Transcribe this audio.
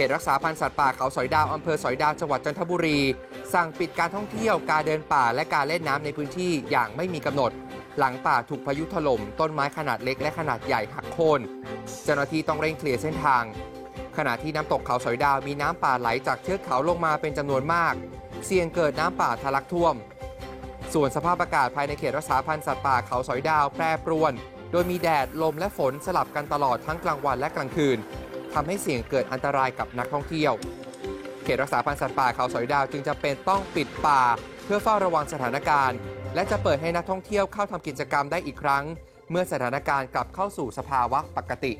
ตรักษาพันธุ์สัตว์ป่าเขาสอยดาวอำเภอสอยดาวจังหวัดจันทบุรีสั่งปิดการท่องเที่ยวการเดินป่าและการเล่นน้ำในพื้นที่อย่างไม่มีกำหนดหลังป่าถูกพายุถล่มต้นไม้ขนาดเล็กและขนาดใหญ่หักโค่นเจ้าหน้าที่ต้องเร่งเคลียร์เส้นทางขณะที่น้ำตกเขาสอยดาวมีน้ำป่าไหลจากเทือกเขาลงมาเป็นจำนวนมากเสี่ยงเกิดน้ำป่าทะลักท่วมส่วนสภาพอากาศภายในเขตรักษาพันธุ์สัตว์ป่าเขาสอยดาวแปรปรวนโดยมีแดดลมและฝนสลับกันตลอดทั้งกลางวันและกลางคืนทำให้เสี่ยงเกิดอันตรายกับนักท่องเที่ยวเขตรักษาพันธุ์สัตว์ป่าเขาสอยดาวจึงจำเป็นต้องปิดป่าเพื่อเฝ้าระวังสถานการณ์และจะเปิดให้นักท่องเที่ยวเข้าทำกิจกรรมได้อีกครั้งเมื่อสถานการณ์กลับเข้าสู่สภาวะปกติ